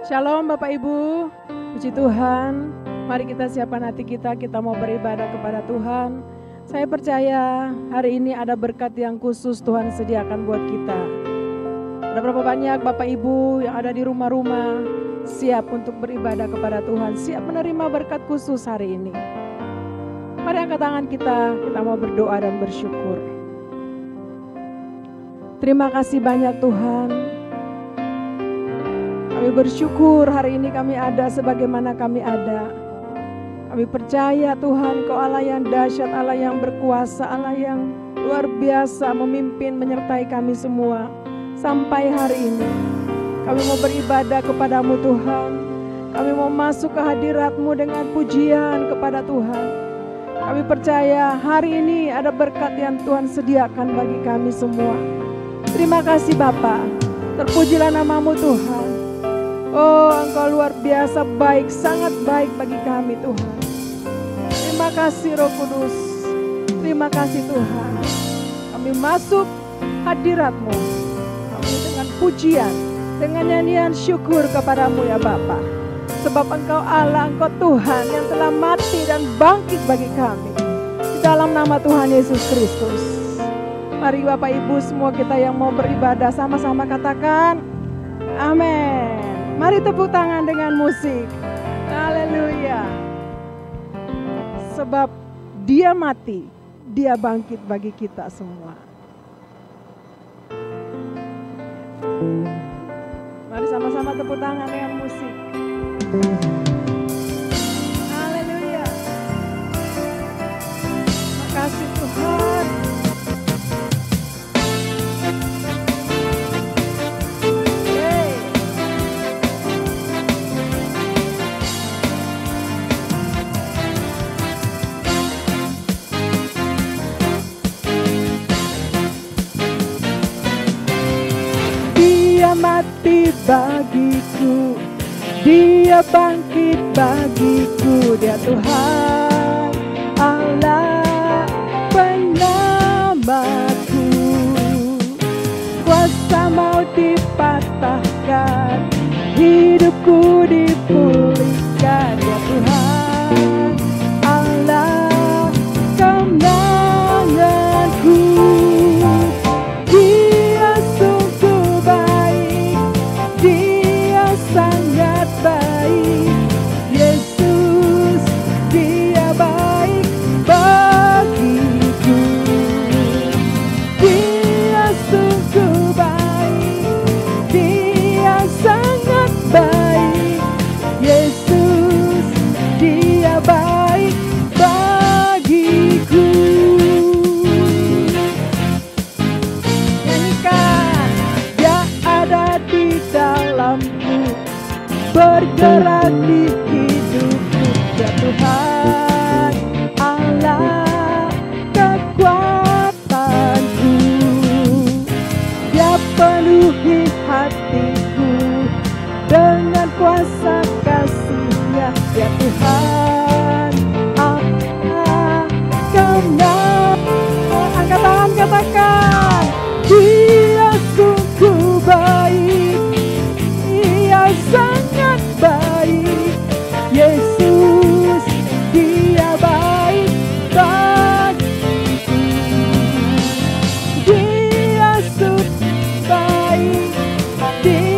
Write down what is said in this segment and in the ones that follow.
Shalom Bapak Ibu, puji Tuhan. Mari kita siapkan hati kita mau beribadah kepada Tuhan. Saya percaya hari ini ada berkat yang khusus Tuhan sediakan buat kita. Ada berapa banyak Bapak Ibu yang ada di rumah-rumah siap untuk beribadah kepada Tuhan, siap menerima berkat khusus hari ini. Mari angkat tangan kita mau berdoa dan bersyukur. Terima kasih banyak Tuhan. Kami bersyukur hari ini kami ada sebagaimana kami ada. Kami percaya Tuhan Kau Allah yang dahsyat, Allah yang berkuasa, Allah yang luar biasa memimpin menyertai kami semua. Sampai hari ini kami mau beribadah kepadamu Tuhan. Kami mau masuk ke hadirat-Mu dengan pujian kepada Tuhan. Kami percaya hari ini ada berkat yang Tuhan sediakan bagi kami semua. Terima kasih Bapa, terpujilah nama-Mu Tuhan. Oh, Engkau luar biasa baik, sangat baik bagi kami Tuhan. Terima kasih Roh Kudus. Terima kasih Tuhan. Kami masuk hadirat-Mu. Kami dengan pujian, dengan nyanyian syukur kepadamu ya Bapa. Sebab Engkau Allah, Engkau Tuhan yang telah mati dan bangkit bagi kami. Di dalam nama Tuhan Yesus Kristus. Mari Bapak Ibu semua kita yang mau beribadah sama-sama katakan amin. Mari tepuk tangan dengan musik. Haleluya. Sebab Dia mati, Dia bangkit bagi kita semua. Mari sama-sama tepuk tangan dengan musik. Haleluya. Makasih Tuhan. Mati bagiku, Dia bangkit bagiku, Dia Tuhan Allah penyelamatku. Kuasa mau dipatahkan, hidupku dipulihkan, Dia Tuhan Allah kemenanganku. Bergerak di hidupku, ya Tuhan Allah kekuatanku. Dia penuhi hatiku dengan kuasa kasih-Nya, ya Tuhan Allah kemenangan. Angkat tangan katakan, Dia sungguh baik, Dia sangat baik, Yesus Dia baik bagiku. Dia sungguh baik, Dia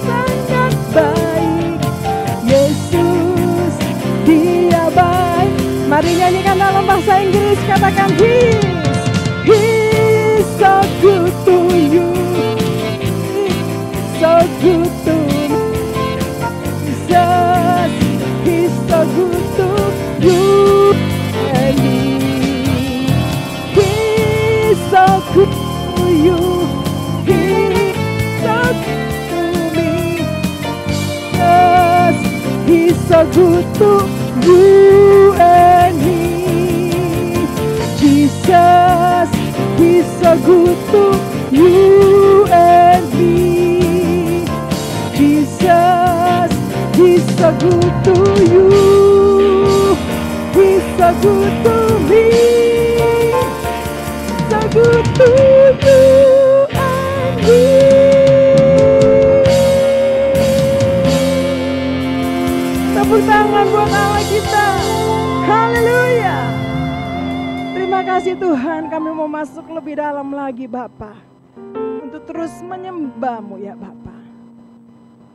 sangat baik, Yesus Dia baik. Mari nyanyikan dalam bahasa Inggris, katakan He's so good to you, so good to me. He's so good to you and me. He's so good to you. He's so good to me. Yes, He's so good to you and me. Jesus, He's so good to you and me. Jesus, He's so good to you. He's so good to me. So good to you and me. tepuk tangan buat Allah kita. Haleluya. Terima kasih Tuhan, kami mau masuk lebih dalam lagi Bapa, untuk terus menyembah-Mu ya Bapa.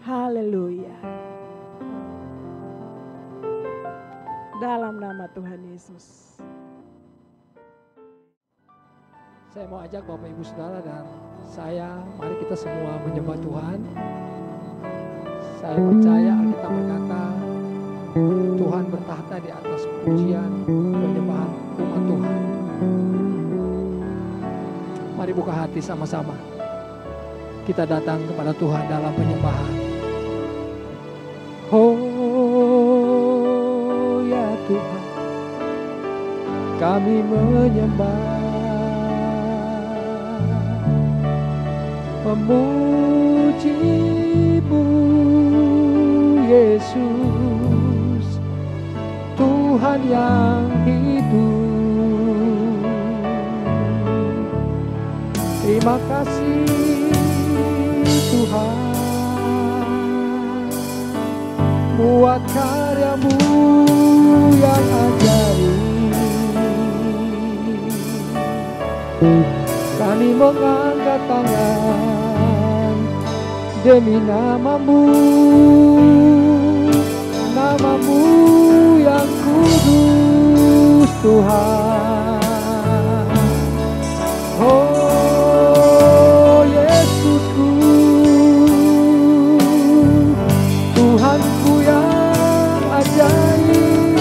Haleluya. Dalam nama Tuhan Yesus. Saya mau ajak Bapak Ibu Saudara dan saya, mari kita semua menyembah Tuhan. Saya percaya Alkitab berkata, Tuhan bertahta di atas pujian penyembahan umat Tuhan. Mari buka hati sama-sama. Kita datang kepada Tuhan dalam penyembahan. Oh ya Tuhan, kami menyembah, memuji-Mu Yesus, Tuhan yang hidup. Terima kasih Tuhan buat karya-Mu yang ajaib. Kami mengangkat tangan demi nama-Mu, nama-Mu yang kudus Tuhan. Oh Yesusku, Tuhanku yang ajaib.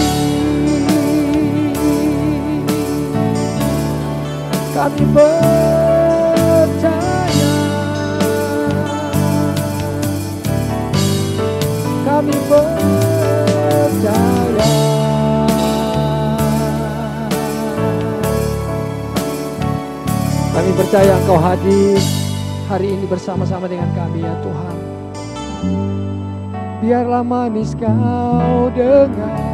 Kami percaya, kami percaya. Kami percaya Engkau hadir hari ini bersama-sama dengan kami ya Tuhan. Biarlah manis Kau dengar.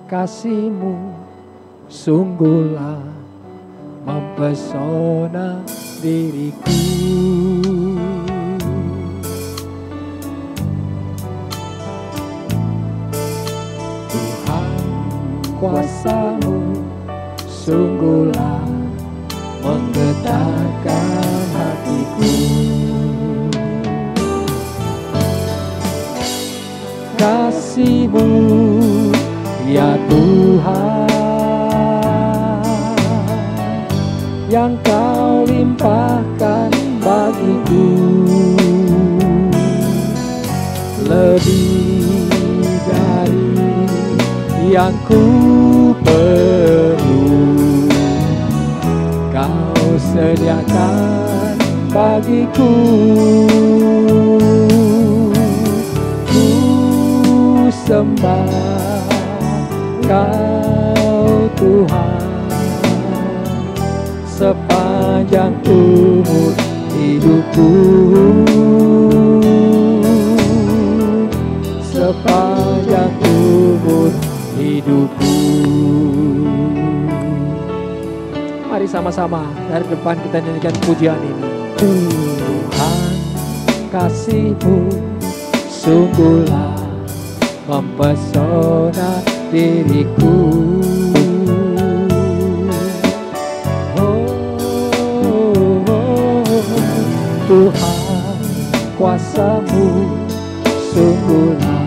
Kasih-Mu sungguhlah mempesona diriku. Tuhan, kuasa-Mu sungguhlah menggetarkan hatiku. Kasih-Mu ya Tuhan, yang Kau limpahkan bagiku, lebih dari yang ku perlu. Kau sediakan bagiku. Ku sembah Kau Tuhan sepanjang umur hidupku, sepanjang umur hidupku. Mari sama-sama dari depan kita nyanyikan pujian ini. Tuhan, kasih-Mu sungguhlah mempesona diriku. Tuhan, kuasa-Mu sungguhlah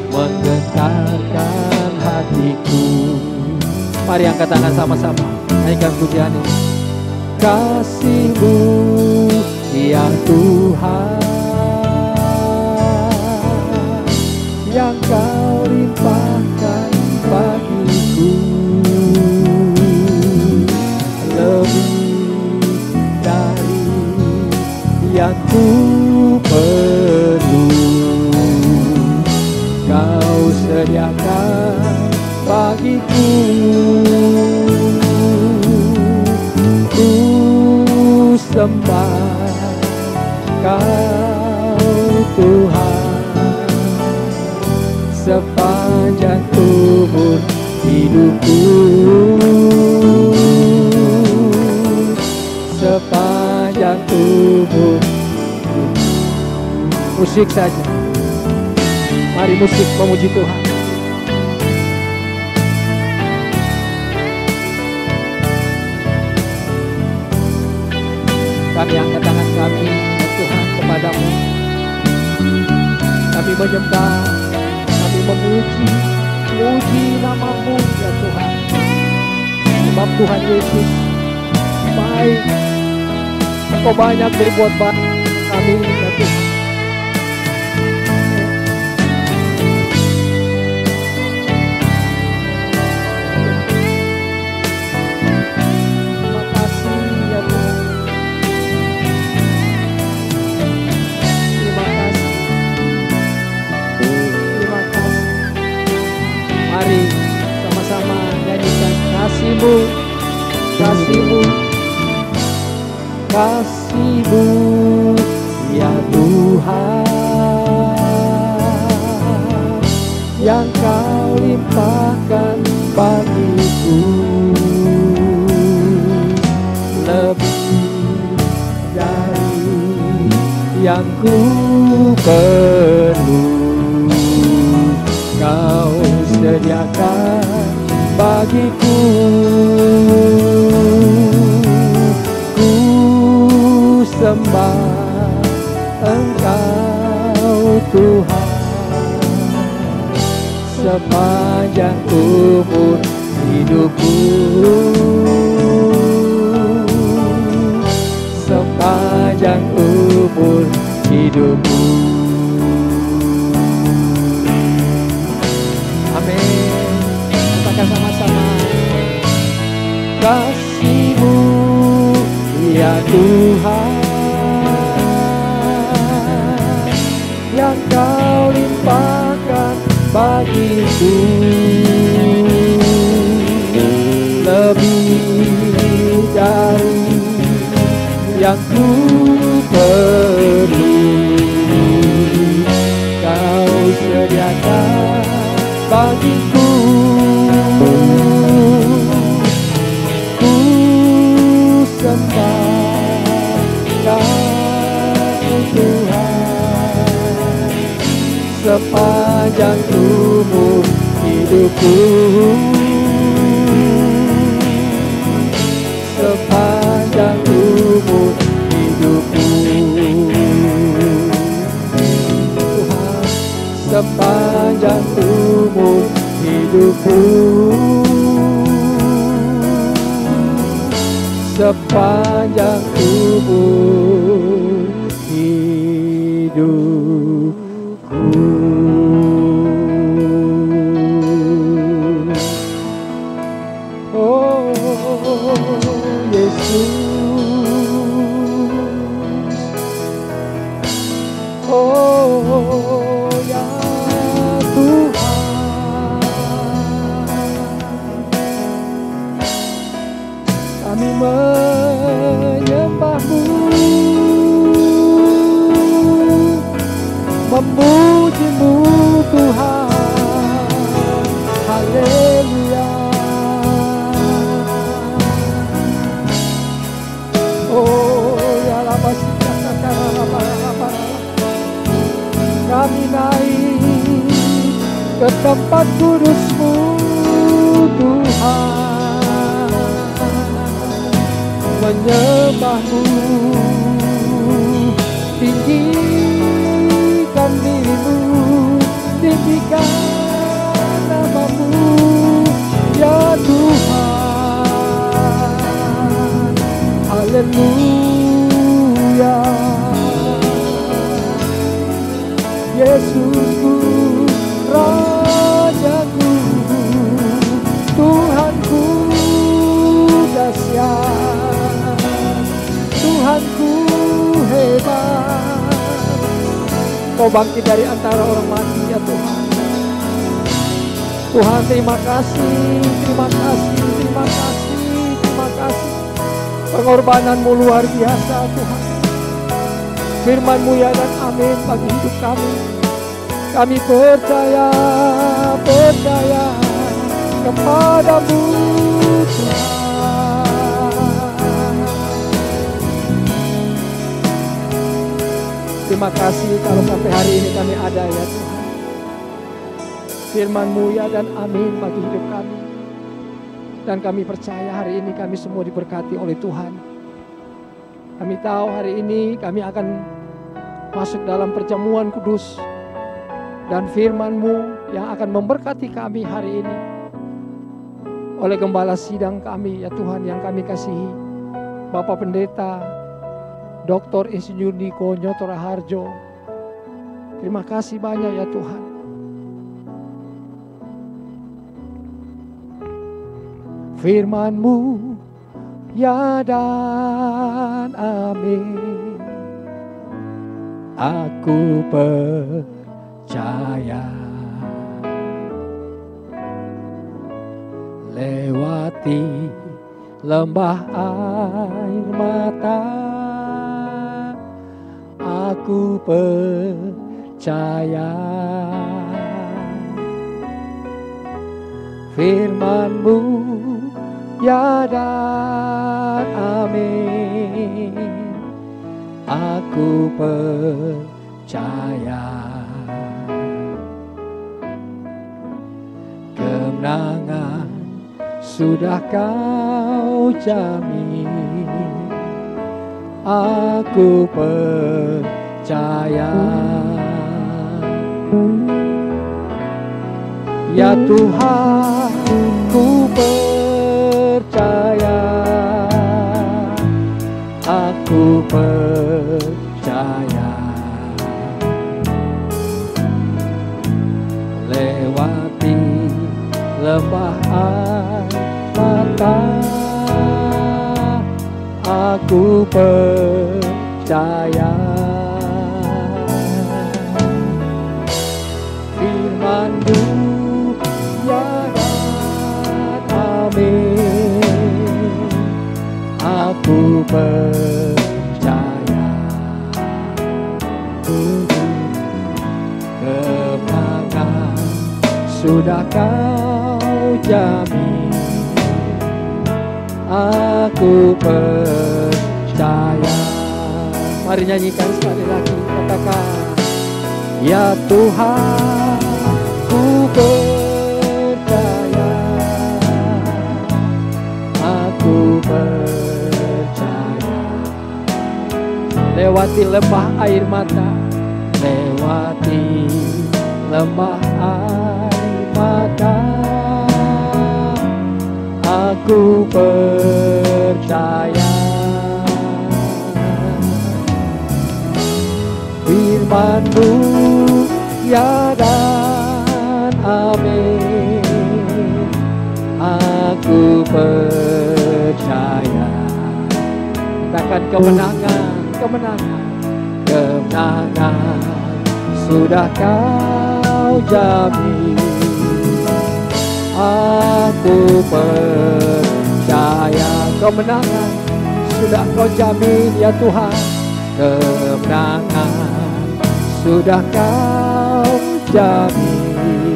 menggetarkan hatiku. Mari angkat tangan sama-sama, naikkan pujian ini. Kasih-Mu ya Tuhan, yang Kau limpahkan bagiku, lebih dari yang ku perlu. Kau sediakan bagiku. Ku sembah Kau Tuhan sepanjang sepanjang umur hidupku, sepanjang umur. Musik saja, mari musik memuji Tuhan. Kami angkat tangan kami ya Tuhan kepadamu. Kami menyembah, kami memuji namamu ya Tuhan. Sebab Tuhan Yesus baik, Engkau banyak berbuat baik kami ya Tuhan. Terima kasih ya Tuhan. Terima kasih. Terima kasih. Mari sama-sama nyanyikan kasih-Mu, kasih-Mu, kasih-Mu ya Tuhan, yang Kau limpahkan bagiku, lebih dari yang ku perlu. Kau sediakan bagiku. Ku sembah Engkau Tuhan, sepanjang umur hidupku, sepanjang umur hidupku. Amin. Katakan sama-sama. Kasih-Mu ya Tuhan, yang Kau limpahkan bagiku, lebih dari yang ku perlu. Kau sediakan bagiku. Ku sembah Kau Tuhan, sepanjang umur hidupku, sepanjang umur hidupku. Tuhan, sepanjang umur hidupku, sepanjang umur hidupku. Oh Yesus, oh ya Tuhan, kami menyembah-Mu, memuji-Mu Tuhan. Haleluya. Oh ya lama kami naik ke tempat kudus-Mu Tuhan, menyembah-Mu, tinggikan diri-Mu, tinggikan nama-Mu ya Tuhan. Haleluya. Yesusku, Rajaku, Tuhanku dahsyat, Tuhanku hebat. Kau bangkit dari antara orang mati ya Tuhan. Tuhan, terima kasih, terima kasih, terima kasih, terima kasih. Pengorbanan-Mu luar biasa Tuhan. Firman-Mu ya dan amin bagi hidup kami. Kami percaya kepadamu Tuhan. Terima kasih kalau sampai hari ini kami ada ya Tuhan. Firman-Mu ya dan amin bagi hidup kami. Dan kami percaya hari ini kami semua diberkati oleh Tuhan. Kami tahu hari ini kami akan masuk dalam perjamuan kudus. Dan firman-Mu yang akan memberkati kami hari ini. Oleh gembala sidang kami ya Tuhan yang kami kasihi. Bapak Pendeta, Dr. Insinyur Niko Nyoto Raharjo. Terima kasih banyak ya Tuhan. Firman-Mu ya dan amin. Aku percaya. Lewati lembah air mata, aku percaya. Firman-Mu ya dan amin. Aku percaya. Kemenangan sudah Kau jamin. Aku percaya. Ya Tuhan, ku percaya. Aku percaya. Lewati lembah air mata, aku percaya. Firman-Mu ya dan amin. Aku percaya. Kemenangan sudah Kau jamin. Aku percaya. Mari nyanyikan sekali lagi, katakan, ya Tuhan, ku percaya. Aku percaya. Lewati lembah air mata, lewati lembah air mata, aku percaya. Firman-Mu ya dan amin. Aku percaya. Katakan kemenangan, kemenangan, kemenangan sudah Kau jamin. Aku percaya. Kemenangan sudah Kau jamin ya Tuhan. Kemenangan sudah Kau jamin.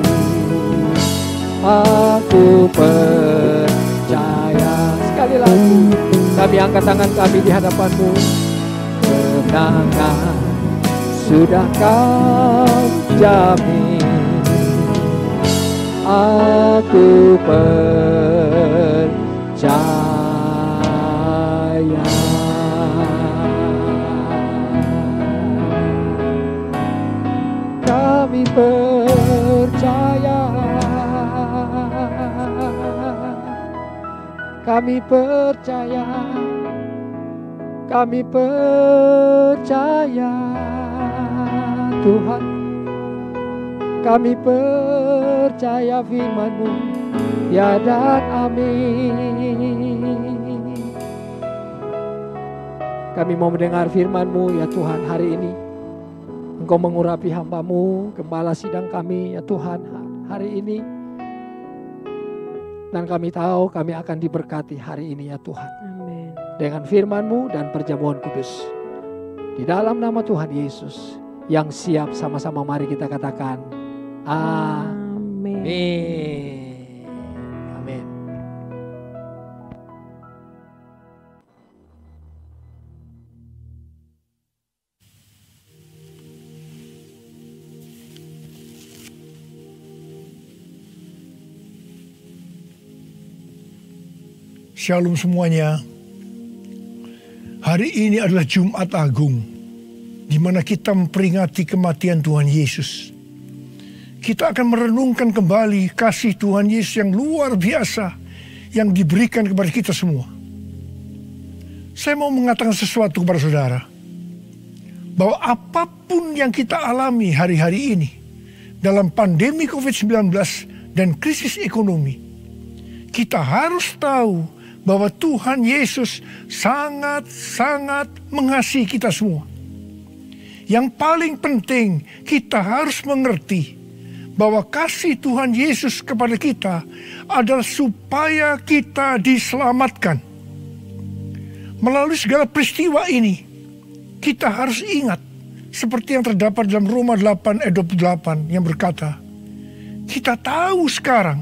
Aku percaya. Sekali lagi kami angkat tangan kami di hadapan-Mu. Kemenangan sudah Kau jamin. Aku percaya. Kami percaya. Kami percaya. Kami percaya Tuhan. Kami percaya firman-Mu ya dan amin. Kami mau mendengar firman-Mu ya Tuhan hari ini. Engkau mengurapi hamba-Mu, gembala sidang kami ya Tuhan hari ini. Dan kami tahu kami akan diberkati hari ini ya Tuhan. Amin. Dengan firman-Mu dan perjamuan kudus. Di dalam nama Tuhan Yesus yang siap, sama-sama mari kita katakan Amin. Amin. Shalom semuanya. Hari ini adalah Jumat Agung, di mana kita memperingati kematian Tuhan Yesus. Kita akan merenungkan kembali kasih Tuhan Yesus yang luar biasa yang diberikan kepada kita semua. Saya mau mengatakan sesuatu kepada saudara, bahwa apapun yang kita alami hari-hari ini dalam pandemi COVID-19 dan krisis ekonomi, kita harus tahu bahwa Tuhan Yesus sangat-sangat mengasihi kita semua. Yang paling penting, kita harus mengerti bahwa kasih Tuhan Yesus kepada kita adalah supaya kita diselamatkan. Melalui segala peristiwa ini, kita harus ingat seperti yang terdapat dalam Roma 8 ayat 28 yang berkata, kita tahu sekarang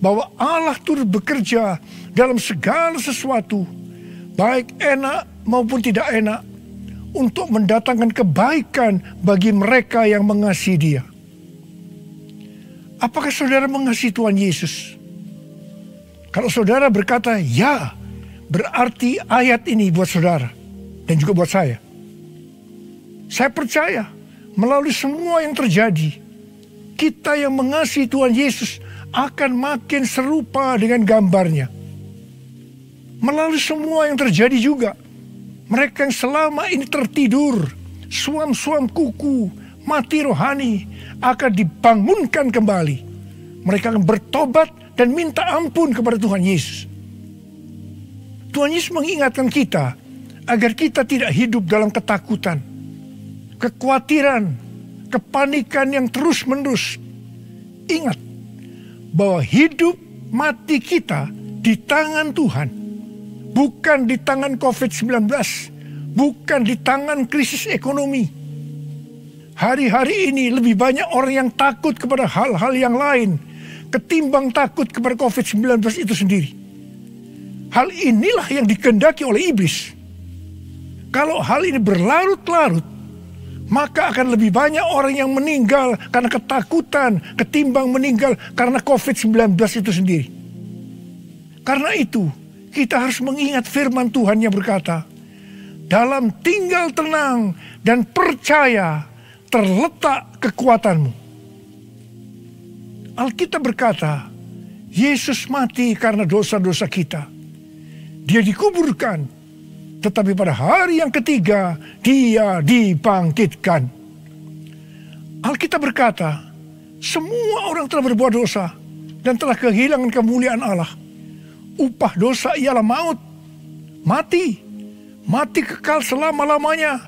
bahwa Allah turut bekerja dalam segala sesuatu, baik enak maupun tidak enak, untuk mendatangkan kebaikan bagi mereka yang mengasihi Dia. Apakah saudara mengasihi Tuhan Yesus? Kalau saudara berkata ya, berarti ayat ini buat saudara dan juga buat saya. Saya percaya melalui semua yang terjadi, kita yang mengasihi Tuhan Yesus akan makin serupa dengan gambarnya. Melalui semua yang terjadi juga, mereka yang selama ini tertidur, suam-suam kuku, mati rohani, akan dibangunkan kembali. Mereka akan bertobat dan minta ampun kepada Tuhan Yesus. Tuhan Yesus mengingatkan kita agar kita tidak hidup dalam ketakutan, kekhawatiran, kepanikan yang terus-menerus. Ingat bahwa hidup mati kita di tangan Tuhan, bukan di tangan COVID-19, bukan di tangan krisis ekonomi. Hari-hari ini lebih banyak orang yang takut kepada hal-hal yang lain ketimbang takut kepada COVID-19 itu sendiri. Hal inilah yang dikehendaki oleh iblis. Kalau hal ini berlarut-larut, maka akan lebih banyak orang yang meninggal karena ketakutan ketimbang meninggal karena COVID-19 itu sendiri. Karena itu, kita harus mengingat firman Tuhan yang berkata, dalam tinggal tenang dan percaya terletak kekuatanmu. Alkitab berkata, Yesus mati karena dosa-dosa kita. Dia dikuburkan, tetapi pada hari yang ketiga, Dia dibangkitkan. Alkitab berkata, semua orang telah berbuat dosa dan telah kehilangan kemuliaan Allah. Upah dosa ialah maut, mati kekal selama-lamanya,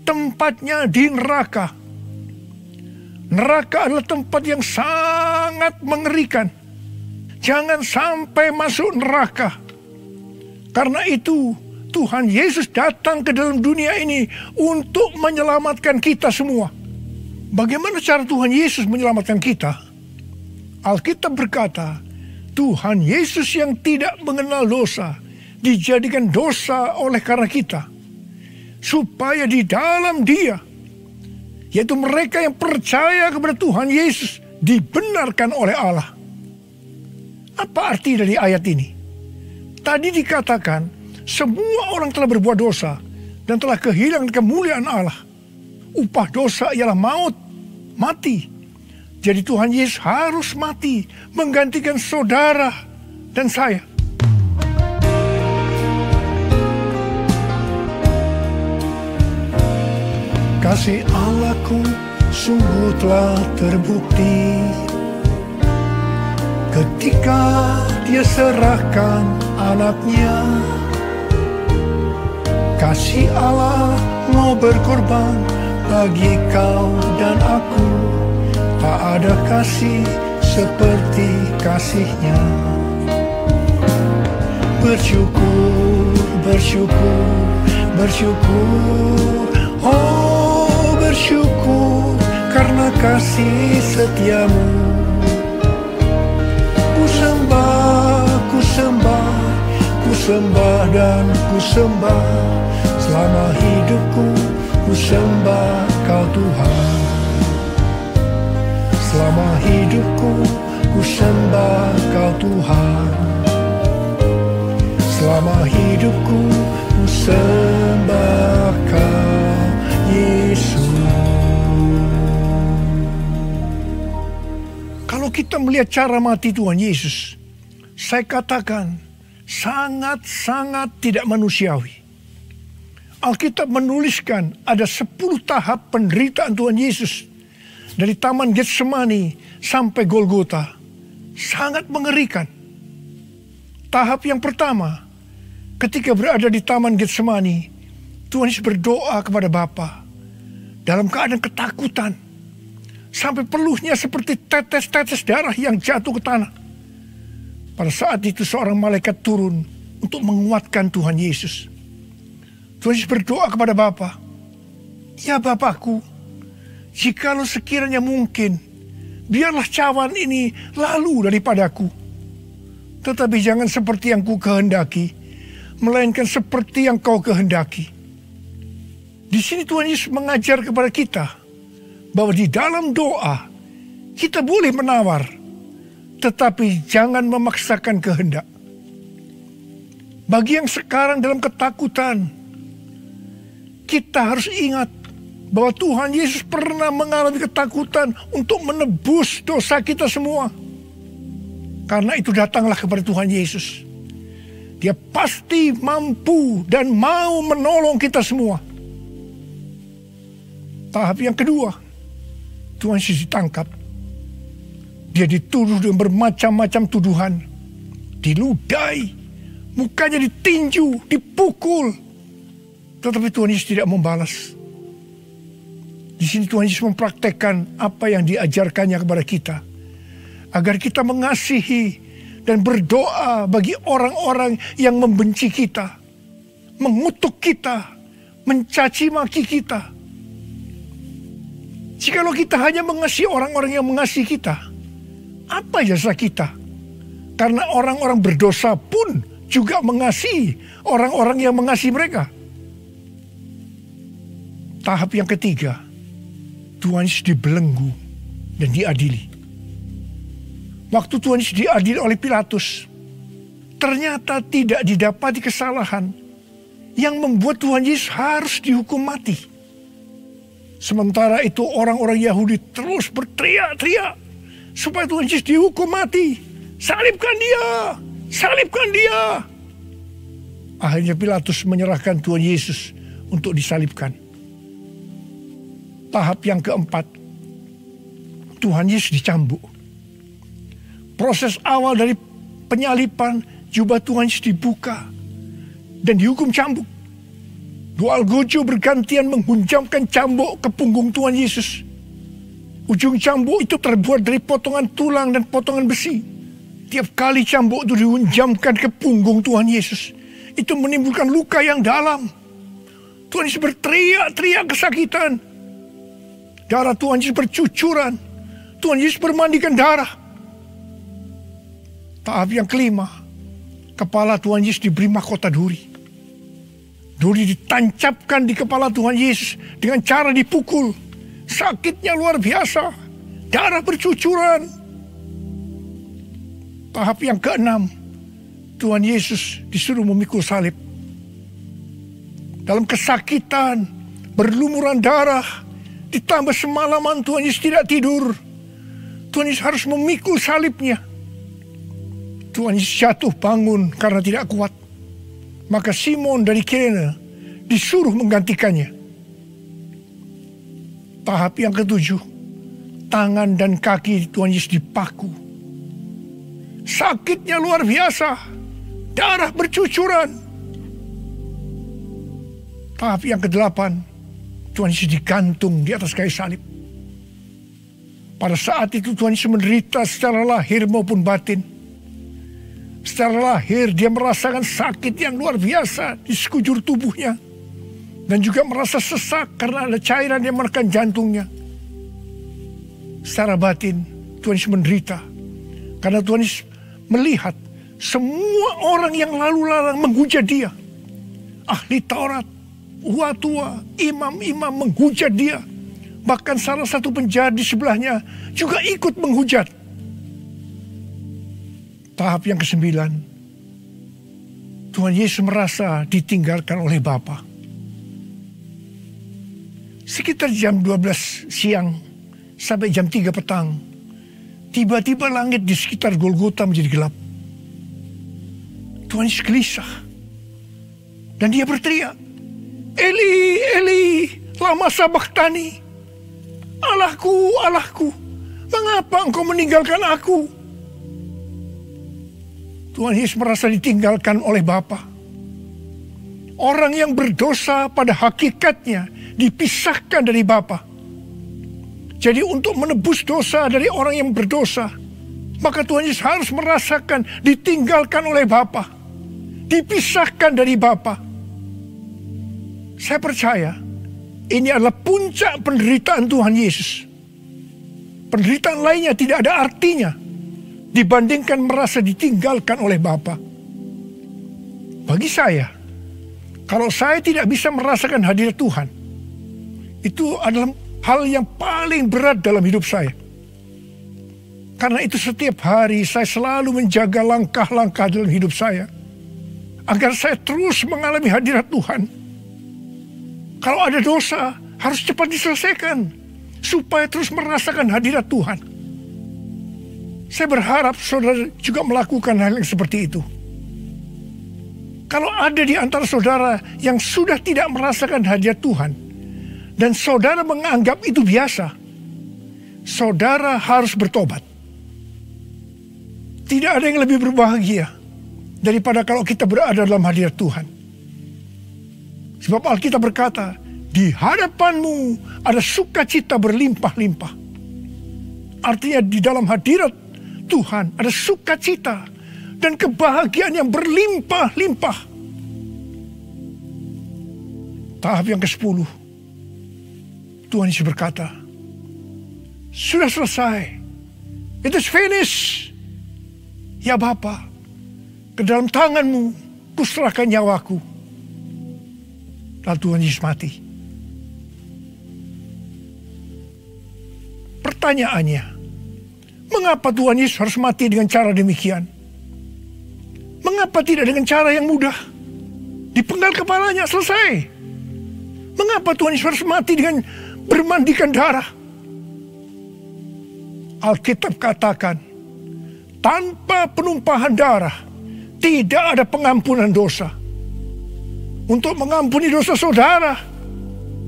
tempatnya di neraka. Neraka adalah tempat yang sangat mengerikan. Jangan sampai masuk neraka. Karena itu, Tuhan Yesus datang ke dalam dunia ini untuk menyelamatkan kita semua. Bagaimana cara Tuhan Yesus menyelamatkan kita? Alkitab berkata, Tuhan Yesus yang tidak mengenal dosa dijadikan dosa oleh karena kita, supaya di dalam Dia, yaitu mereka yang percaya kepada Tuhan Yesus, dibenarkan oleh Allah. Apa arti dari ayat ini? Tadi dikatakan, semua orang telah berbuat dosa dan telah kehilangan kemuliaan Allah. Upah dosa ialah maut, mati. Jadi Tuhan Yesus harus mati menggantikan saudara dan saya. Kasih Allahku sungguh telah terbukti ketika Dia serahkan anaknya. Kasih Allah mau berkorban bagi kau dan aku. Tak ada kasih seperti kasih-Nya. Bersyukur, bersyukur, bersyukur. Oh, bersyukur karena kasih setiamu. Ku sembah, ku sembah, ku sembah dan ku sembah. Selama hidupku ku sembah Kau Tuhan. Selama hidupku ku sembah Kau Tuhan. Selama hidupku ku sembah Kau Yesus. Kalau kita melihat cara mati Tuhan Yesus, saya katakan sangat-sangat tidak manusiawi. Alkitab menuliskan ada 10 tahap penderitaan Tuhan Yesus. Dari Taman Getsemani sampai Golgota. Sangat mengerikan. Tahap yang pertama, ketika berada di Taman Getsemani, Tuhan Yesus berdoa kepada Bapa dalam keadaan ketakutan. Sampai peluhnya seperti tetes-tetes darah yang jatuh ke tanah. Pada saat itu seorang malaikat turun untuk menguatkan Tuhan Yesus. Tuhan Yesus berdoa kepada Bapa, "Ya Bapakku, jikalau sekiranya mungkin, biarlah cawan ini lalu daripadaku. Tetapi jangan seperti yang ku kehendaki, melainkan seperti yang Kau kehendaki." Di sini Tuhan Yesus mengajar kepada kita bahwa di dalam doa kita boleh menawar, tetapi jangan memaksakan kehendak. Bagi yang sekarang dalam ketakutan, kita harus ingat bahwa Tuhan Yesus pernah mengalami ketakutan untuk menebus dosa kita semua. Karena itu datanglah kepada Tuhan Yesus. Dia pasti mampu dan mau menolong kita semua. Tahap yang kedua, Tuhan Yesus ditangkap. Dia dituduh dengan bermacam-macam tuduhan. Diludai, mukanya ditinju, dipukul. Tetapi Tuhan Yesus tidak membalas. Di sini Tuhan Yesus mempraktekkan apa yang diajarkannya kepada kita. Agar kita mengasihi dan berdoa bagi orang-orang yang membenci kita. Mengutuk kita, mencaci maki kita. Jikalau kita hanya mengasihi orang-orang yang mengasihi kita, apa jasa kita? Karena orang-orang berdosa pun juga mengasihi orang-orang yang mengasihi mereka. Tahap yang ketiga, Tuhan Yesus dibelenggu dan diadili. Waktu Tuhan Yesus diadili oleh Pilatus, ternyata tidak didapati kesalahan yang membuat Tuhan Yesus harus dihukum mati. Sementara itu orang-orang Yahudi terus berteriak-teriak supaya Tuhan Yesus dihukum mati. Salibkan dia! Salibkan dia! Akhirnya Pilatus menyerahkan Tuhan Yesus untuk disalibkan. Tahap yang keempat, Tuhan Yesus dicambuk. Proses awal dari penyaliban, jubah Tuhan Yesus dibuka dan dihukum cambuk. Dua algojo bergantian menghunjamkan cambuk ke punggung Tuhan Yesus. Ujung cambuk itu terbuat dari potongan tulang dan potongan besi. Tiap kali cambuk itu dihunjamkan ke punggung Tuhan Yesus, itu menimbulkan luka yang dalam. Tuhan Yesus berteriak-teriak kesakitan. Darah Tuhan Yesus bercucuran. Tuhan Yesus bermandikan darah. Tahap yang kelima, kepala Tuhan Yesus diberi mahkota duri. Duri ditancapkan di kepala Tuhan Yesus dengan cara dipukul. Sakitnya luar biasa. Darah bercucuran. Tahap yang keenam, Tuhan Yesus disuruh memikul salib. Dalam kesakitan, berlumuran darah, ditambah semalaman Tuhan Yesus tidak tidur. Tuhan Yesus harus memikul salibnya. Tuhan Yesus jatuh bangun karena tidak kuat. Maka Simon dari Kirene disuruh menggantikannya. Tahap yang ketujuh, tangan dan kaki Tuhan Yesus dipaku. Sakitnya luar biasa. Darah bercucuran. Tahap yang kedelapan, Tuhan Yesus digantung di atas kayu salib. Pada saat itu Tuhan Yesus menderita secara lahir maupun batin. Secara lahir dia merasakan sakit yang luar biasa di sekujur tubuhnya. dan juga merasa sesak karena ada cairan yang menekan jantungnya. Secara batin Tuhan Yesus menderita karena Tuhan Yesus melihat semua orang yang lalu lalang menghujat dia. Ahli Taurat, tua-tua, imam-imam menghujat dia. Bahkan salah satu penjahat di sebelahnya juga ikut menghujat. Tahap yang ke-9, Tuhan Yesus merasa ditinggalkan oleh Bapa. Sekitar jam 12 siang sampai jam 3 petang, tiba-tiba langit di sekitar Golgota menjadi gelap. Tuhan Yesus gelisah. Dan dia berteriak, Eli, Eli, lama sabachthani. Allahku, Allahku, mengapa engkau meninggalkan aku? Tuhan Yesus merasa ditinggalkan oleh Bapa. Orang yang berdosa pada hakikatnya dipisahkan dari Bapa. Jadi untuk menebus dosa dari orang yang berdosa, maka Tuhan Yesus harus merasakan ditinggalkan oleh Bapa, dipisahkan dari Bapa. Saya percaya ini adalah puncak penderitaan Tuhan Yesus. Penderitaan lainnya tidak ada artinya dibandingkan merasa ditinggalkan oleh Bapa. Bagi saya, kalau saya tidak bisa merasakan hadirat Tuhan, itu adalah hal yang paling berat dalam hidup saya. Karena itu setiap hari saya selalu menjaga langkah-langkah dalam hidup saya, agar saya terus mengalami hadirat Tuhan. Kalau ada dosa, harus cepat diselesaikan, supaya terus merasakan hadirat Tuhan. Saya berharap saudara juga melakukan hal yang seperti itu. Kalau ada di antara saudara yang sudah tidak merasakan hadirat Tuhan, dan saudara menganggap itu biasa, saudara harus bertobat. Tidak ada yang lebih berbahagia daripada kalau kita berada dalam hadirat Tuhan. Sebab Alkitab berkata, di hadapanmu ada sukacita berlimpah-limpah. Artinya di dalam hadirat Tuhan ada sukacita dan kebahagiaan yang berlimpah-limpah. Tahap yang ke-10, Tuhan Yesus berkata, sudah selesai. It is finished. Ya Bapa, ke dalam tanganmu kuserahkan nyawaku. Lalu Tuhan Yesus mati. Pertanyaannya, mengapa Tuhan Yesus harus mati dengan cara demikian? Mengapa tidak dengan cara yang mudah? Dipenggal kepalanya, selesai. Mengapa Tuhan Yesus harus mati dengan bermandikan darah? Alkitab katakan, tanpa penumpahan darah tidak ada pengampunan dosa. Untuk mengampuni dosa saudara,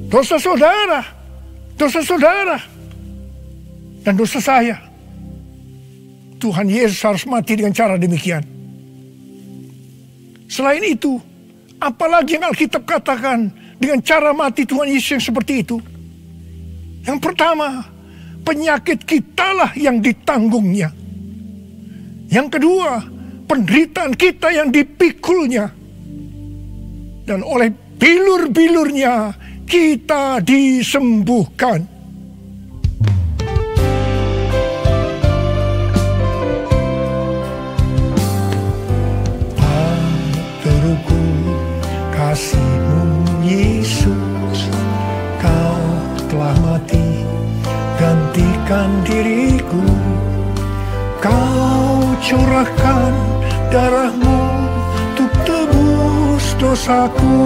dosa saudara, dosa saudara, dan dosa saya, Tuhan Yesus harus mati dengan cara demikian. Selain itu, apalagi yang Alkitab katakan dengan cara mati Tuhan Yesus yang seperti itu? Yang pertama, penyakit kitalah yang ditanggungnya. Yang kedua, penderitaan kita yang dipikulnya. Dan oleh bilur-bilurnya kita disembuhkan. Teruku kasih-Mu Yesus, Kau telah mati gantikan diriku. Kau curahkan darah-Mu untuk tebus dosaku.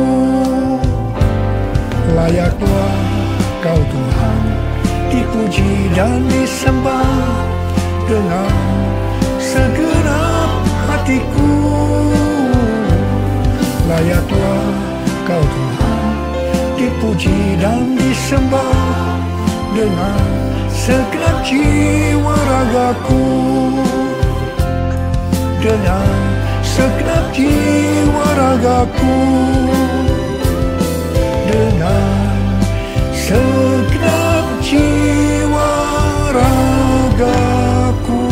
Layaklah Kau Tuhan dipuji dan disembah dengan segenap hatiku. Layaklah Kau Tuhan dipuji dan disembah dengan segenap jiwa ragaku. Dengan segenap jiwa ragaku, dengan segenap jiwa ragaku.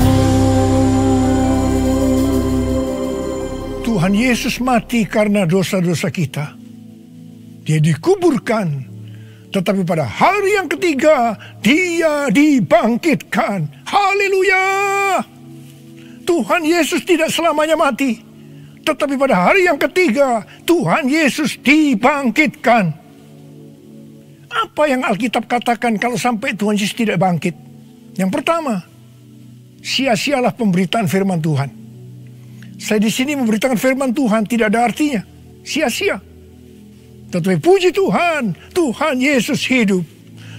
Tuhan Yesus mati karena dosa-dosa kita. Dia dikuburkan. Tetapi pada hari yang ketiga, dia dibangkitkan. Haleluya! Tuhan Yesus tidak selamanya mati. Tetapi pada hari yang ketiga, Tuhan Yesus dibangkitkan. Apa yang Alkitab katakan kalau sampai Tuhan Yesus tidak bangkit? Yang pertama, sia-sialah pemberitaan firman Tuhan. Saya di sini memberitakan firman Tuhan tidak ada artinya. Sia-sia. Tetapi puji Tuhan, Tuhan Yesus hidup.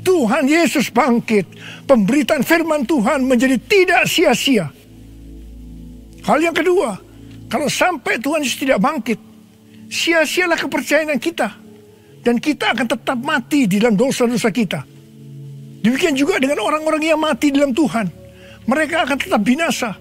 Tuhan Yesus bangkit. Pemberitaan firman Tuhan menjadi tidak sia-sia. Hal yang kedua, kalau sampai Tuhan Yesus tidak bangkit, sia-sialah kepercayaan kita. Dan kita akan tetap mati di dalam dosa-dosa kita. Demikian juga dengan orang-orang yang mati dalam Tuhan. Mereka akan tetap binasa.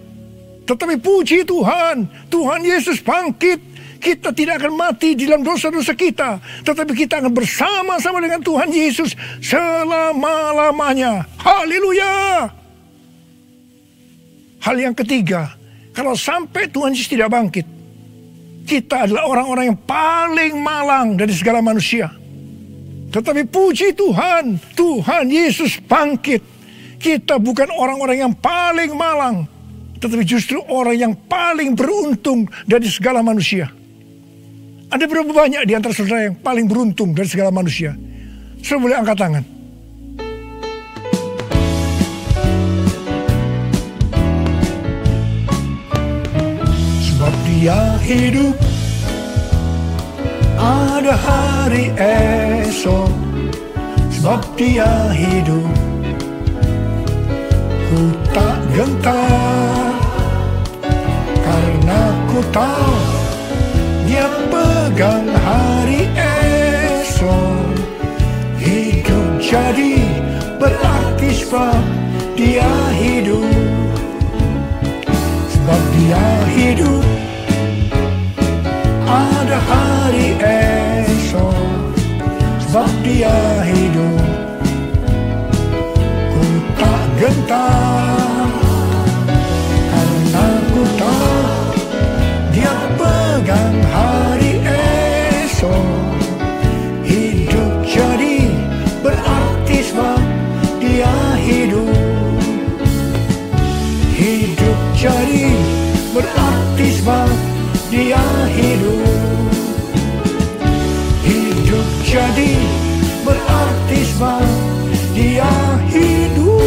Tetapi puji Tuhan, Tuhan Yesus bangkit. Kita tidak akan mati di dalam dosa-dosa kita. Tetapi kita akan bersama-sama dengan Tuhan Yesus selama-lamanya. Haleluya! Hal yang ketiga, kalau sampai Tuhan Yesus tidak bangkit, kita adalah orang-orang yang paling malang dari segala manusia. Tetapi puji Tuhan, Tuhan Yesus bangkit. Kita bukan orang-orang yang paling malang, tetapi justru orang yang paling beruntung dari segala manusia. Ada berapa banyak di antara saudara yang paling beruntung dari segala manusia? Saudara boleh angkat tangan. Sebab dia hidup, ada hari esok. Sebab dia hidup, ku tak gentar, karena ku tahu dia pegang hari esok. Hidup jadi berarti sebab dia hidup. Sebab dia hidup, ada hari esok. Sebab dia hidup, ku tak gentar, karena ku tahu dia pegang hari esok. Hidup jadi berarti sebab dia hidup. Hidup jadi berarti sebab dia hidup. Hidup jadi berarti sebab dia hidup.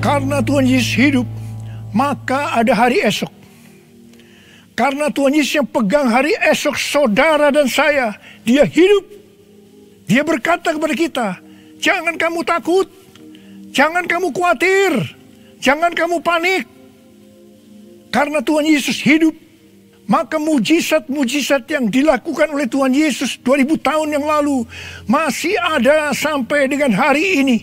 Karena Tuhan Yesus hidup, maka ada hari esok. Karena Tuhan Yesus yang pegang hari esok saudara dan saya, dia hidup. Dia berkata kepada kita, jangan kamu takut, jangan kamu khawatir, jangan kamu panik. Karena Tuhan Yesus hidup, maka mujizat-mujizat yang dilakukan oleh Tuhan Yesus 2000 tahun yang lalu masih ada sampai dengan hari ini.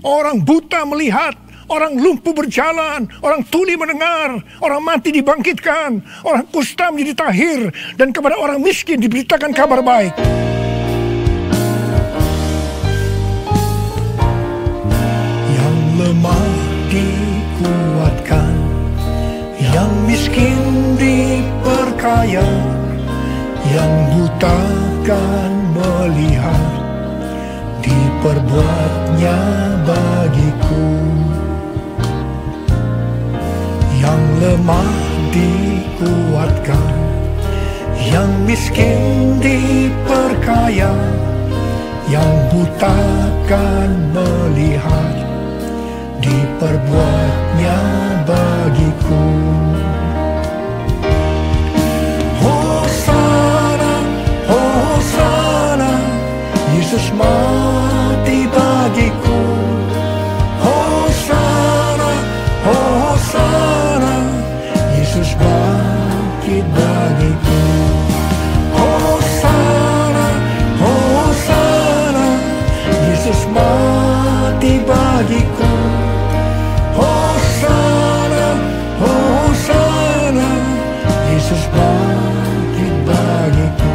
Orang buta melihat, orang lumpuh berjalan, orang tuli mendengar, orang mati dibangkitkan, orang kusta menjadi tahir, dan kepada orang miskin diberitakan kabar baik. Yang lemah dikuatkan, yang miskin diperkaya, yang buta kan melihat, diperbuatnya bagiku. Yang lemah dikuatkan, yang miskin diperkaya, yang buta kan melihat, diperbuatnya bagiku. Hosana, Hosana, Yesus mati bagiku. Hosana, Hosana, Yesus bangkit bagiku. Hosana, Hosana, Yesus mati bagiku. Hosana, Hosana, Yesus bangkit bagiku.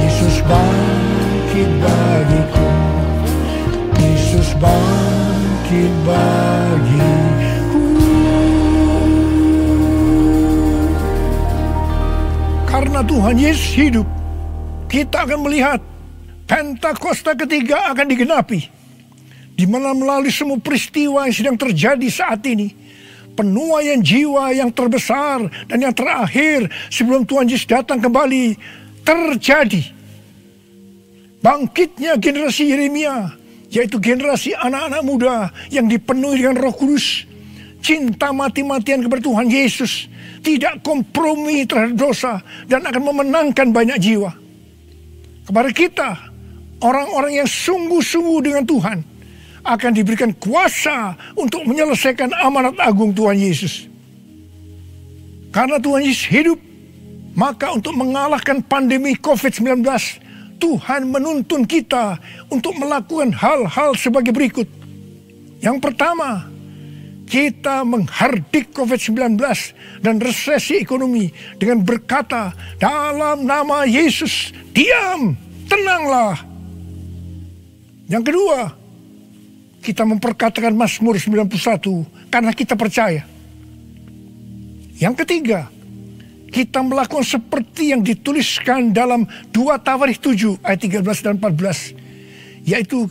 Yesus bangkit bagiku. Yesus bangkit bagiku. karena Tuhan Yesus hidup, kita akan melihat Pentakosta ketiga akan digenapi, di mana melalui semua peristiwa yang sedang terjadi saat ini, penuaian jiwa yang terbesar dan yang terakhir sebelum Tuhan Yesus datang kembali terjadi. Bangkitnya generasi Yeremia, yaitu generasi anak-anak muda yang dipenuhi dengan Roh Kudus, cinta mati-matian kepada Tuhan Yesus, tidak kompromi terhadap dosa, dan akan memenangkan banyak jiwa. Kepada kita, orang-orang yang sungguh-sungguh dengan Tuhan, akan diberikan kuasa untuk menyelesaikan amanat agung Tuhan Yesus. Karena Tuhan Yesus hidup, maka untuk mengalahkan pandemi COVID-19, Tuhan menuntun kita untuk melakukan hal-hal sebagai berikut. Yang pertama, kita menghardik COVID-19 dan resesi ekonomi dengan berkata, dalam nama Yesus, diam, tenanglah. Yang kedua, kita memperkatakan Mazmur 91 karena kita percaya. Yang ketiga, kita melakukan seperti yang dituliskan dalam 2 Tawarikh 7 ayat 13 dan 14. Yaitu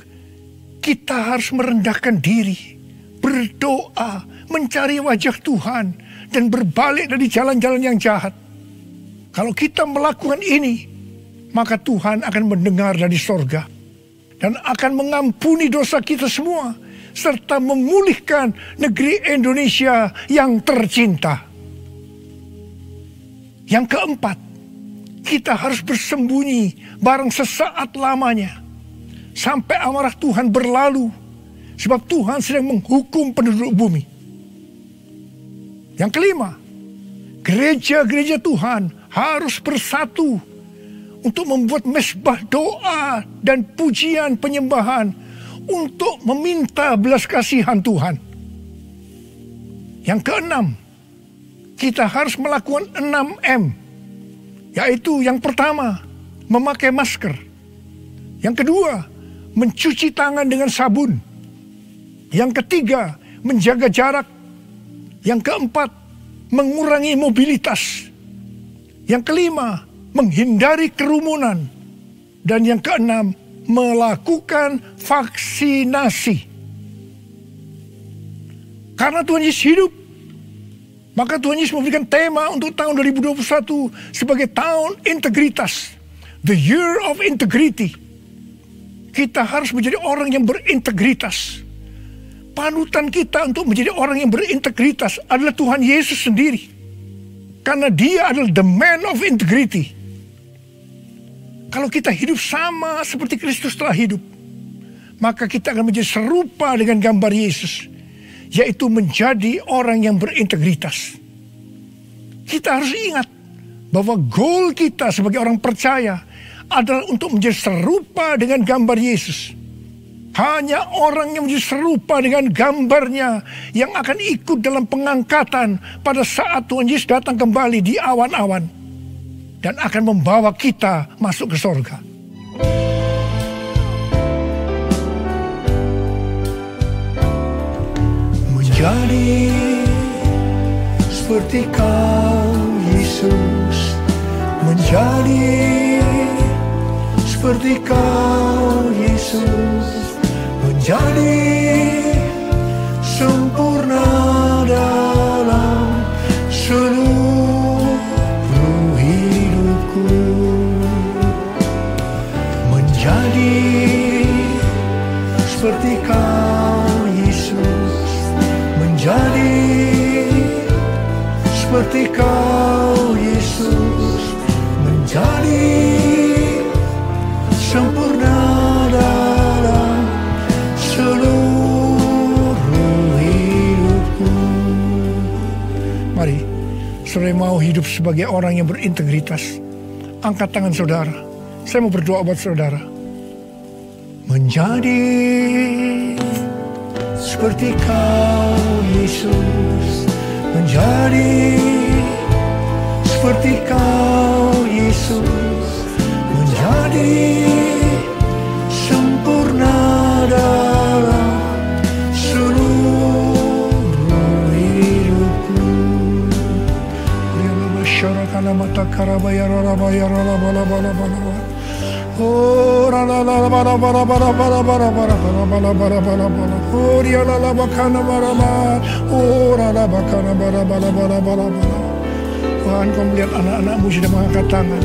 kita harus merendahkan diri, berdoa, mencari wajah Tuhan, dan berbalik dari jalan-jalan yang jahat. Kalau kita melakukan ini, maka Tuhan akan mendengar dari sorga dan akan mengampuni dosa kita semua, serta memulihkan negeri Indonesia yang tercinta. Yang keempat, kita harus bersembunyi barang sesaat lamanya, sampai amarah Tuhan berlalu, sebab Tuhan sedang menghukum penduduk bumi. Yang kelima, gereja-gereja Tuhan harus bersatu untuk membuat mezbah doa dan pujian penyembahan untuk meminta belas kasihan Tuhan. Yang keenam, kita harus melakukan 6M, yaitu yang pertama, memakai masker. Yang kedua, mencuci tangan dengan sabun. Yang ketiga, menjaga jarak. Yang keempat, mengurangi mobilitas. Yang kelima, menghindari kerumunan. Dan yang keenam, melakukan vaksinasi. Karena Tuhan Yesus hidup, maka Tuhan Yesus memberikan tema untuk tahun 2021 sebagai tahun integritas. The Year of Integrity. Kita harus menjadi orang yang berintegritas. Panutan kita untuk menjadi orang yang berintegritas adalah Tuhan Yesus sendiri. Karena dia adalah the man of integrity. Kalau kita hidup sama seperti Kristus telah hidup, maka kita akan menjadi serupa dengan gambar Yesus, yaitu menjadi orang yang berintegritas. Kita harus ingat bahwa goal kita sebagai orang percaya adalah untuk menjadi serupa dengan gambar Yesus. Hanya orang yang menjadi serupa dengan gambarnya yang akan ikut dalam pengangkatan pada saat Tuhan Yesus datang kembali di awan-awan dan akan membawa kita masuk ke sorga. Menjadi seperti Kau, Yesus, menjadi seperti Kau, Yesus, menjadi sempurna dalam seluruh hidupku, menjadi seperti Kau, Yesus, menjadi seperti Kau, Yesus, menjadi sempurna dalam seluruh hidupku. Mari, saudara mau hidup sebagai orang yang berintegritas, angkat tangan saudara. Saya mau berdoa buat saudara. Menjadi seperti Kau, Yesus, menjadi seperti Kau, Yesus, menjadi sempurna dalam seluruh hidupku. Lihatlah masyarakat mata Tuhan, Kau melihat anak-anak-Mu sudah mengangkat tangan.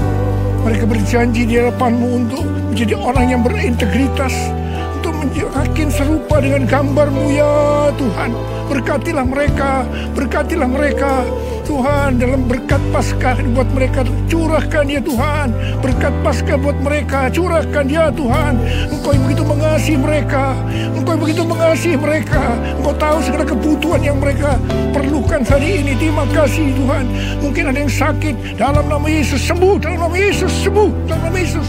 Mereka berjanji di hadapan-Mu untuk menjadi orang yang berintegritas, untuk menjadi serupa dengan gambar-Mu ya Tuhan. Berkatilah mereka Tuhan, dalam berkat Paskah buat mereka curahkan ya Tuhan. Berkat Paskah buat mereka curahkan ya Tuhan. Engkau yang begitu mengasihi mereka, Engkau tahu segala kebutuhan yang mereka perlukan hari ini. Terima kasih Tuhan. Mungkin ada yang sakit, dalam nama Yesus sembuh, dalam nama Yesus sembuh, dalam nama Yesus.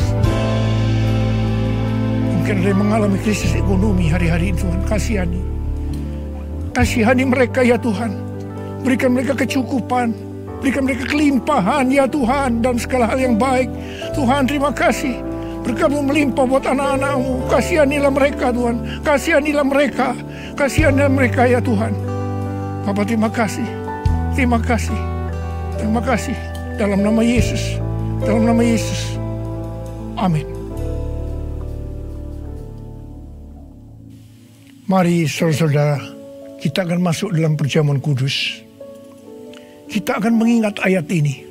Mungkin ada yang mengalami krisis ekonomi hari-hari ini, Tuhan. Kasihani mereka ya Tuhan. Berikan mereka kecukupan, berikan mereka kelimpahan ya Tuhan, dan segala hal yang baik. Tuhan, terima kasih. Berkat-Mu melimpah buat anak-anak-Mu. Kasihanilah mereka Tuhan, kasihanilah mereka ya Tuhan. Bapa, terima kasih. Dalam nama Yesus, amin. Mari saudara-saudara, kita akan masuk dalam perjamuan kudus. Kita akan mengingat ayat ini.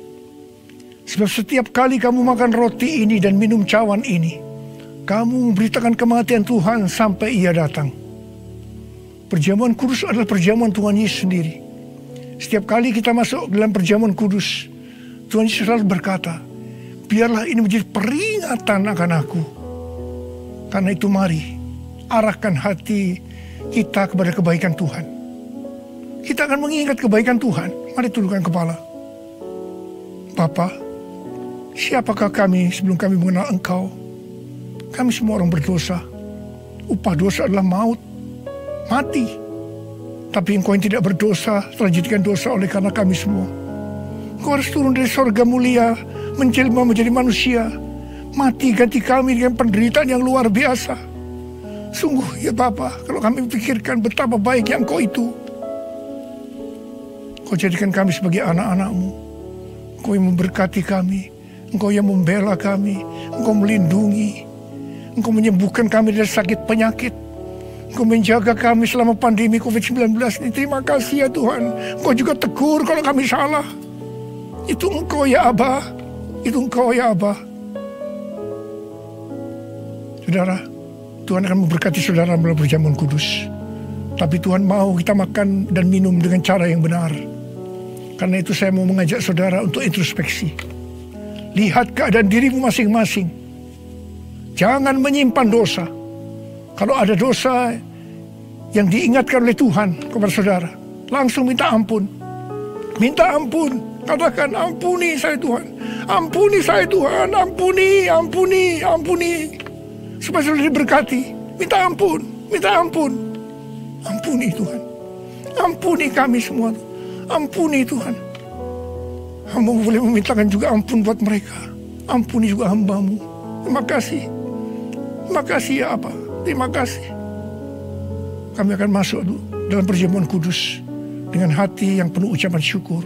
Sebab setiap kali kamu makan roti ini dan minum cawan ini, kamu memberitakan kematian Tuhan sampai Ia datang. Perjamuan kudus adalah perjamuan Tuhan Yesus sendiri. Setiap kali kita masuk dalam perjamuan kudus, Tuhan Yesus selalu berkata, biarlah ini menjadi peringatan akan aku. Karena itu mari, arahkan hati kita kepada kebaikan Tuhan. Kita akan mengingat kebaikan Tuhan. Mari tundukkan kepala. Bapa, siapakah kami sebelum kami mengenal Engkau? Kami semua orang berdosa. Upah dosa adalah maut, mati. Tapi Engkau yang tidak berdosa telah dijadikan dosa oleh karena kami semua. Engkau harus turun dari sorga mulia, menjelma menjadi manusia, mati ganti kami dengan penderitaan yang luar biasa. Sungguh ya Bapa, kalau kami pikirkan betapa baiknya Engkau itu. Engkau jadikan kami sebagai anak-anak-Mu. Engkau yang memberkati kami, Engkau yang membela kami, Engkau melindungi, Engkau menyembuhkan kami dari sakit penyakit, Engkau menjaga kami selama pandemi COVID-19 ini. Terima kasih ya Tuhan. Engkau juga tegur kalau kami salah. Itu Engkau ya Abah, itu Engkau ya Abah. Saudara, Tuhan akan memberkati saudara melalui perjamuan kudus. Tapi Tuhan mau kita makan dan minum dengan cara yang benar. Karena itu saya mau mengajak saudara untuk introspeksi. Lihat keadaan dirimu masing-masing. Jangan menyimpan dosa. Kalau ada dosa yang diingatkan oleh Tuhan kepada saudara, langsung minta ampun. Minta ampun. Katakan, ampuni saya Tuhan. Ampuni saya Tuhan. Ampuni. Supaya saudara diberkati. Minta ampun. Ampuni Tuhan. Ampuni kami semua. Ampuni Tuhan. Hamba boleh memintakan juga ampun buat mereka. Ampuni juga hamba-Mu. Terima kasih. Terima kasih ya Abah. Terima kasih. Kami akan masuk dalam perjamuan kudus dengan hati yang penuh ucapan syukur.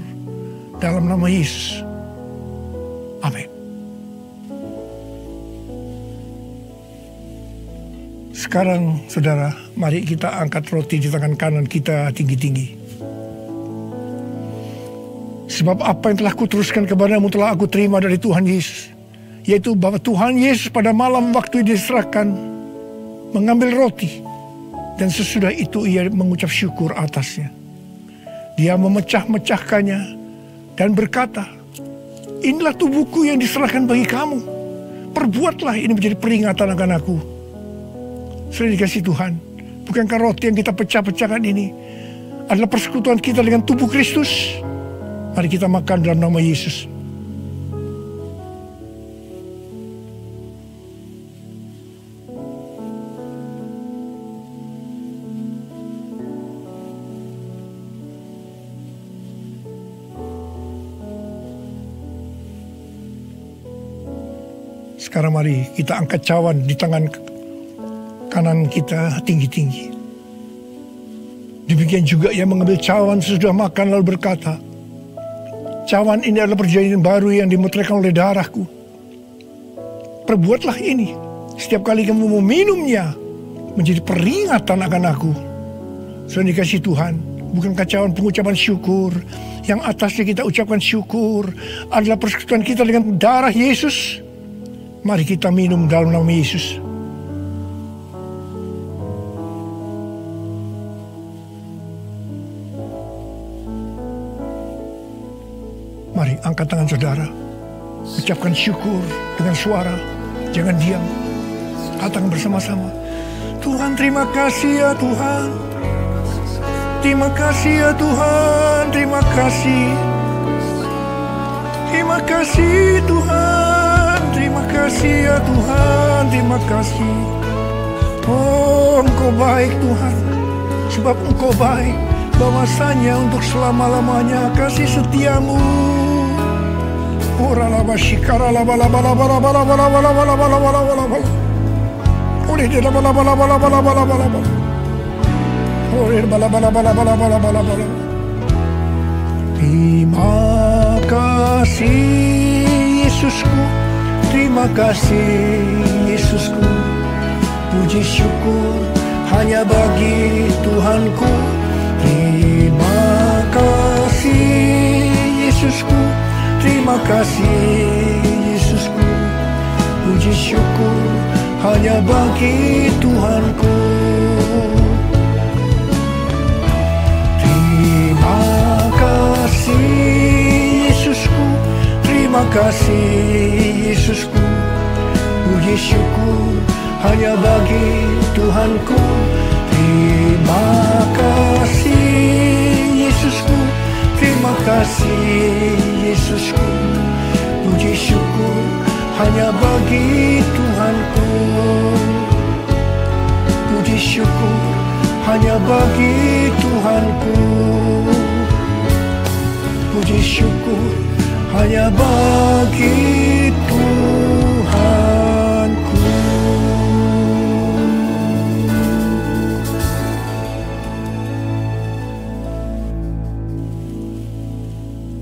Dalam nama Yesus. Amin. Sekarang saudara, mari kita angkat roti di tangan kanan kita tinggi-tinggi. Sebab apa yang telah kuteruskan kepadamu telah aku terima dari Tuhan Yesus. Yaitu bahwa Tuhan Yesus pada malam waktu diserahkan mengambil roti. Dan sesudah itu ia mengucap syukur atasnya. Dia memecah-mecahkannya dan berkata, inilah tubuhku yang diserahkan bagi kamu. Perbuatlah ini menjadi peringatan akan aku. Sudah dikasih Tuhan, bukankah roti yang kita pecah-pecahkan ini adalah persekutuan kita dengan tubuh Kristus? Mari kita makan dalam nama Yesus. Sekarang mari kita angkat cawan di tangan kanan kita tinggi-tinggi. Demikian juga ia mengambil cawan sesudah makan lalu berkata, Cawan ini adalah perjanjian baru yang dimeteraikan oleh darahku. Perbuatlah ini setiap kali kamu meminumnya, menjadi peringatan akan aku. Saudara dikasih Tuhan, bukan kacauan pengucapan syukur. Yang atasnya kita ucapkan syukur adalah persekutuan kita dengan darah Yesus. Mari kita minum dalam nama Yesus. Mari angkat tangan saudara. Ucapkan syukur dengan suara. Jangan diam. Katakan bersama-sama. Tuhan, terima kasih ya Tuhan. Terima kasih ya Tuhan. Terima kasih. Terima kasih Tuhan. Terima kasih ya Tuhan. Terima kasih. Oh, Engkau baik Tuhan. Sebab Engkau baik. Bahwasanya untuk selama-lamanya kasih setiamu. Ora laba shikara laba laba laba laba laba laba laba laba laba laba laba. Ore de laba laba laba laba laba laba laba. Ore laba laba laba laba laba laba laba. Terima kasih Yesusku, terima kasih Yesusku. Puji syukur hanya bagi Tuhanku. Terima kasih Yesusku, terima kasih Yesusku. Puji syukur hanya bagi Tuhanku. Terima kasih Yesusku, terima kasih Yesusku. Puji syukur hanya bagi Tuhanku. Terima kasih Yesusku, terima kasih Yesusku. Puji syukur hanya bagi Tuhanku. Puji syukur hanya bagi Tuhanku. Puji syukur hanya bagi Tuhanku.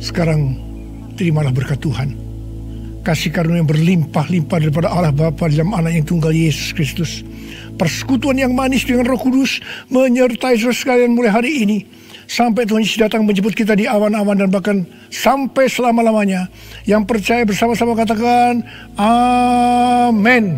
Sekarang terimalah berkat Tuhan. Kasih karunia yang berlimpah-limpah daripada Allah Bapa dalam Anak yang tunggal Yesus Kristus. Persekutuan yang manis dengan Roh Kudus menyertai saudara sekalian mulai hari ini. Sampai Tuhan Yesus datang menjemput kita di awan-awan dan bahkan sampai selama-lamanya. Yang percaya bersama-sama katakan amin.